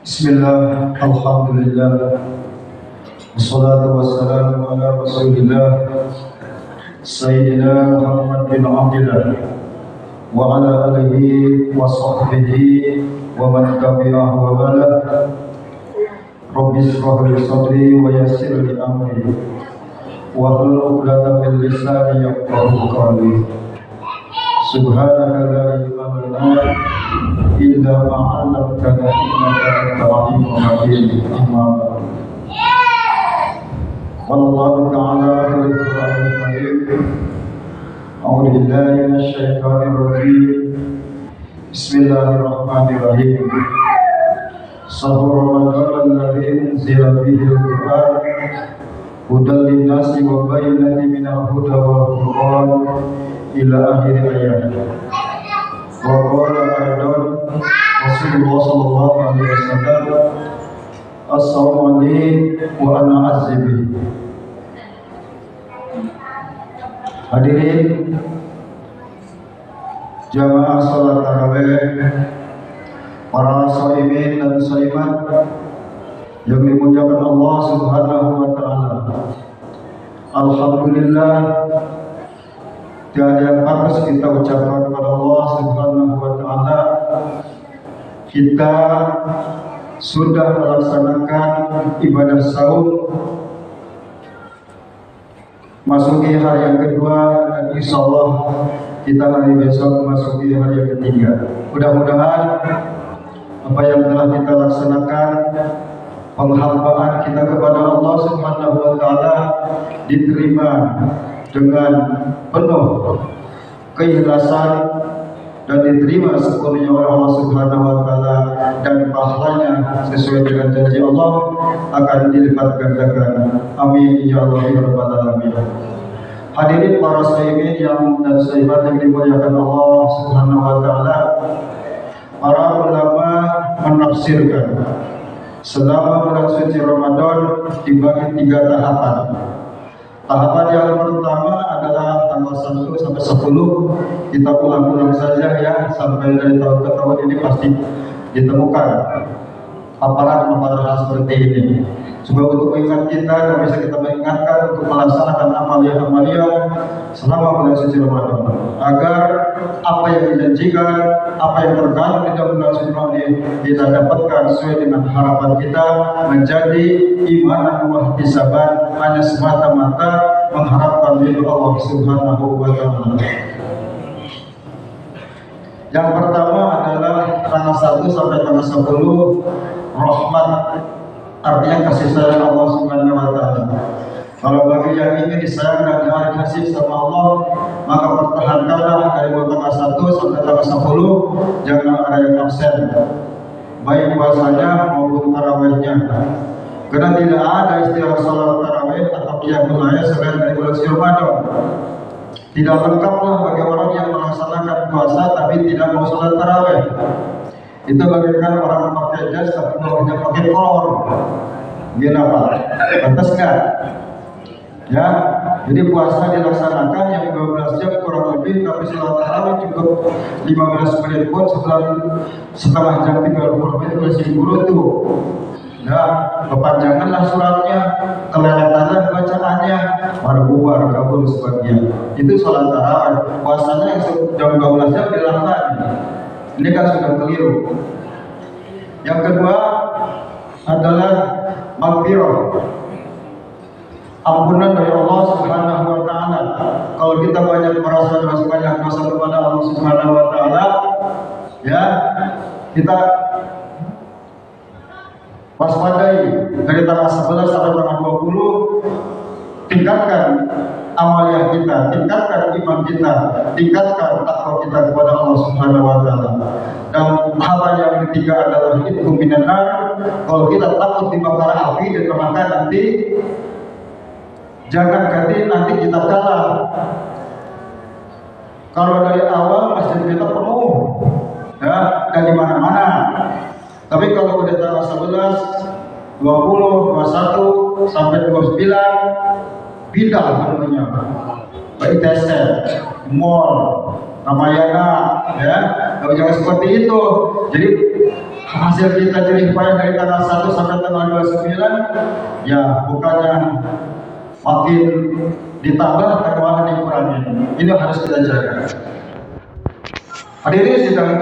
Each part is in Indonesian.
Bismillah, alhamdulillah, wassalatu wassalamu ala rasulillah Sayyidina Muhammad bin Abdillah wa ala alihi wa sahbihi wa man tabi'ahu wa bala. Rabbi shrah li sadri wa yassir li amri wa hlul 'uqdatam min lisani yafqahu qawli. Subhanaka la ilma lana illa ma 'allamtana innaka antal 'alimul hakim. Amma ba'd. Wallahu ta'ala fil Qur'anil Karim. A'udzu billahi minasy syaithanir rajim. Bismillahirrahmanirrahim. Shahrul Ramadan alladzi unzila fihi al-Qur'an hudan lin-nasi wa bayyinatin minal huda wal furqan ila akhir ayat. Wa qala aidan Rasulullah sallallahu alaihi wasallam as-sawmu li wa ana azibi. Hadirin jamaah salat tarawih, para shaimin dan shaimat yang dimuliakan Allah Subhanahu wa taala. Alhamdulillah, tiada yang pantas kita ucapkan kepada Allah Subhanahu wa taala. Kita sudah melaksanakan ibadah saum, masuki hari yang kedua, dan insya Allah kita hari besok masuki hari yang ketiga. Mudah-mudahan apa yang telah kita laksanakan, penghambaan kita kepada Allah Subhanahu wa taala diterima dengan penuh keikhlasan dan diterima sepenuhnya oleh Allah Subhanahu wa taala, dan pahalanya sesuai dengan janji Allah akan dilipat gandakan. Amin ya Allah ya rabbal alamin. Hadirin para shaimin dan shaimat yang dimuliakan Allah Subhanahu wa taala, para ulama menafsirkan selama bulan suci Ramadan dibagi 3 tahapan. Tahapan yang pertama adalah tanggal 1 sampai 10. Kita ulang-ulang saja ya, sampai dari tahun ke tahun ini pasti ditemukan paparan-paparan hal seperti ini. Coba untuk mengingat kita dan bisa kita mengingatkan untuk melaksanakan amalia-amalia selama bulan suci Ramadan, agar apa yang dijanjikan, apa yang terkandung di dalam bulan suci Ramadan ini kita dapatkan sesuai dengan harapan kita, menjadi imanan wa ihtisaban, hanya semata-mata mengharapkan ridho Allah Subhanahu wa taala. Yang pertama adalah tanggal 1 sampai tanggal 10, rahmat, artinya kasih sayang Allah Subhanahu wa taala. Kalau bagi yang ingin disayang dan dikasih sama Allah, maka pertahankanlah dari tanggal 1 sampai tanggal 10, jangan ada yang absen, baik puasanya maupun tarawihnya. Karena tidak ada istilah salat tarawih atau qiyamul lail selain dari bulan suci Ramadan. Tidak lengkaplah bagi orang yang melaksanakan puasa tapi tidak mau salat tarawih. Itu bagaikan orang pakai jas tapi bawahnya pakai kolor. Gimana Pak? Pantas nggak? Ya, jadi puasa dilaksanakan yang 12 jam kurang lebih, tapi salat tarawih cukup 15 menit pun setengah jam 30 menit masih buruk tuh. Ya, kepanjanganlah suratnya, keleletanlah bacaannya, baru bubar kabur sebagian. Itu salat tarawih. Puasanya yang jam 12 jam dilakukan. Ini kan sudah keliru. Yang kedua adalah maghfirah, ampunan dari Allah Subhanahu wa taala. Kalau kita banyak merasa banyak dosa kepada Allah Subhanahu wa taala, ya, kita waspadai dari tanggal 11 sampai tanggal 20, tingkatkan amalia kita, tingkatkan iman kita, tingkatkan takwa kita kepada Allah Subhanahu wa taala. Dan hal yang ketiga adalah itu minan-nar. Kalau kita takut dibakar api dan maka nanti jangan ganti nanti kita kalah. Kalau dari awal masjid kita penuh, ya, dan di mana-mana. Tapi kalau udah tanggal 11, 20, 21 sampai 29 pindah namanya. Baik TSL, mall, Ramayana, ya, jangan seperti itu. Jadi hasil kita jerih payah dari tanggal 1 sampai tanggal 29, ya bukannya makin ditambah tapi malah dikurangi. Ini harus kita jaga. Hadirin sidang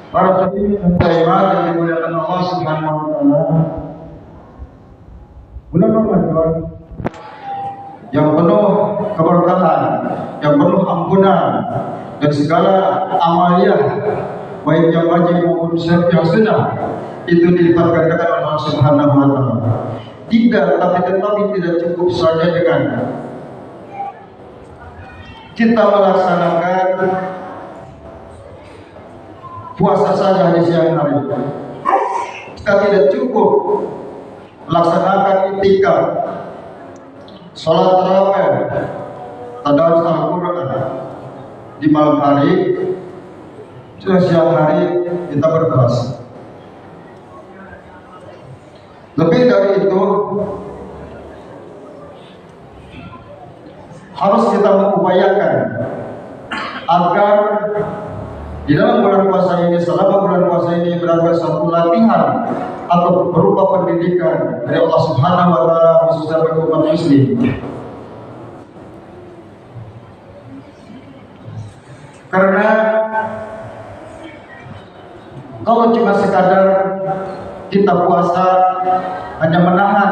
para hadirin dan hadirat yang dimuliakan Allah Subhanahu wa taala. Bulan Ramadan yang penuh keberkahan, yang penuh ampunan dan segala amaliyah baik yang wajib maupun yang sunnah itu dilipat gandakan oleh Allah Subhanahu wa taala. Tetapi tidak cukup saja dengan kita melaksanakan puasa saja di siang hari. Kita tidak cukup melaksanakan itikaf, sholat tarawih, tadarus Al-Quran di malam hari. Sudah siang hari kita berpuasa. Lebih dari itu, harus kita mengupayakan agar di dalam bulan puasa ini, selama bulan puasa ini berada satu latihan atau berupa pendidikan dari Allah Subhanahu wa taala khususnya bagi umat muslim. Karena kalau cuma sekadar kita puasa hanya menahan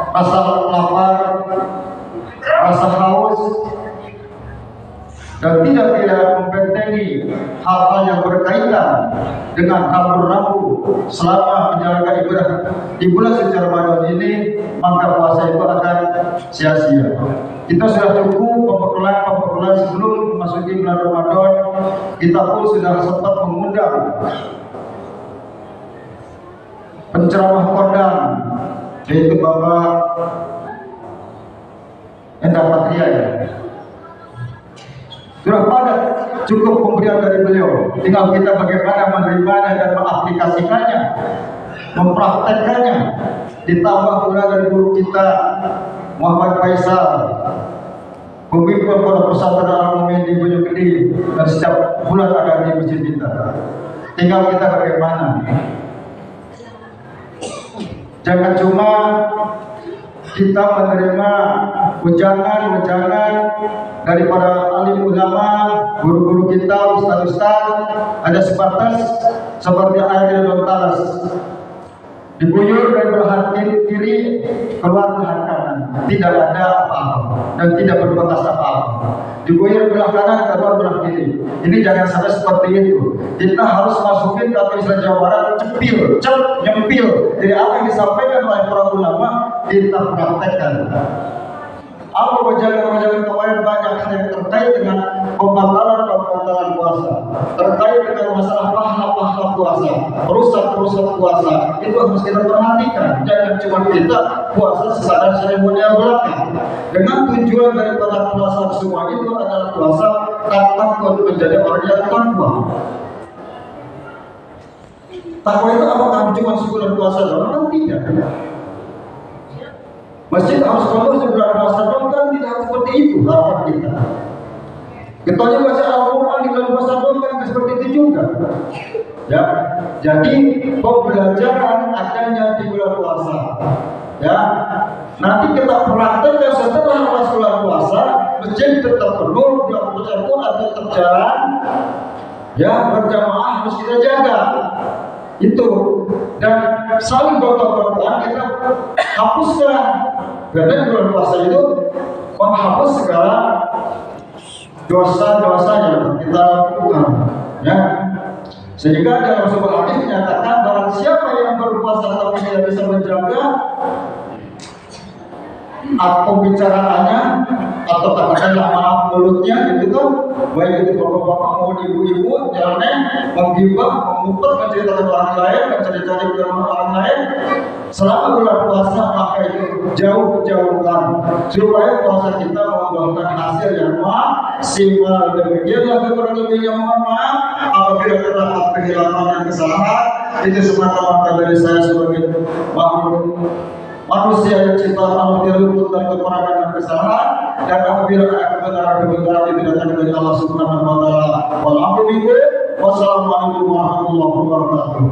rasa lapar, rasa haus, dan tidak membentengi hal-hal yang berkaitan dengan rambu-rambu selama menjalankan ibadah di bulan suci Ramadan ini, maka puasa itu akan sia-sia. Kita sudah cukup pemberulan sebelum memasuki bulan Ramadan. Kita pun sudah sempat mengundang penceramah kondang, yaitu Bapak Endang Patria. Sudah padat cukup pemberian dari beliau, tinggal kita bagaimana menerimanya dan mengaplikasikannya, mempraktekkannya. Ditambah pula dari guru kita Muhammad Faisal, pemimpin pada pesantren Al-Mu'min di Bojonggede, dan setiap bulan ada di masjid kita. Tinggal kita bagaimana. Jangan cuma kita menerima ujangan dari para alim ulama, guru-guru kita, ustaz-ustaz, ada sebatas seperti air di talas, diguyur dari belahan kiri keluar belahan kanan, tidak ada apa-apa dan tidak berbekas apa-apa. Diguyur belah kanan keluar belah kiri. Ini jangan sampai seperti itu. Kita harus masukin kata istilah Jawa Barat, nyempil. Jadi apa yang disampaikan oleh para ulama kita praktekkan. Apa wajaran kemarin banyak yang terkait dengan pembatalan puasa, terkait dengan masalah pahala puasa, rusak puasa. Itu harus kita perhatikan. Jangan cuma kita puasa sekadar seremonial belaka. Dengan tujuan daripada puasa semua itu adalah puasa takwa menjadi orang yang takwa. Takwa itu apakah cuma sebulan puasa doang? Tidak. Masjid harus penuh sebulan puasa doang, kan tidak seperti itu harapan kita. Kita baca Al-Quran di bulan puasa doang kan seperti itu juga. Ya, jadi pembelajaran adanya di bulan puasa. Ya, nanti kita praktekkan setelah bulan puasa, masjid tetap penuh, bulan puasa pun ada tetap jalan. Ya, berjamaah harus kita jaga. Itu, dan saling gotong-gotongan kita hapuskan. Karena bulan puasa itu menghapus segala dosa-dosa yang kita lakukan, ya. Sehingga dalam sebuah hadis menyatakan barang siapa yang berpuasa tapi tidak bisa menjaga atau bicaraannya atau katakanlah maaf mulutnya, gitu kan, baik itu bapak-bapak maupun ibu-ibu, jalannya menggibah, memutar, menceritakan orang lain, mencari-cari orang lain selama bulan puasa, maka itu jauh-jauhkan supaya puasa kita membuahkan hasil yang maksimal. Demikianlah kurang lebihnya, mohon maaf apabila terdapat kehilangan dan kesalahan. Itu semata-mata dari saya sebagai makhluk manusia yang ciptaan Allah terluput dari kekurangan dan kesalahan, dan apabila ada kebenaran itu datang dari Allah Subhanahu wa taala. Walhamdulillah. Wassalamualaikum warahmatullahi wabarakatuh.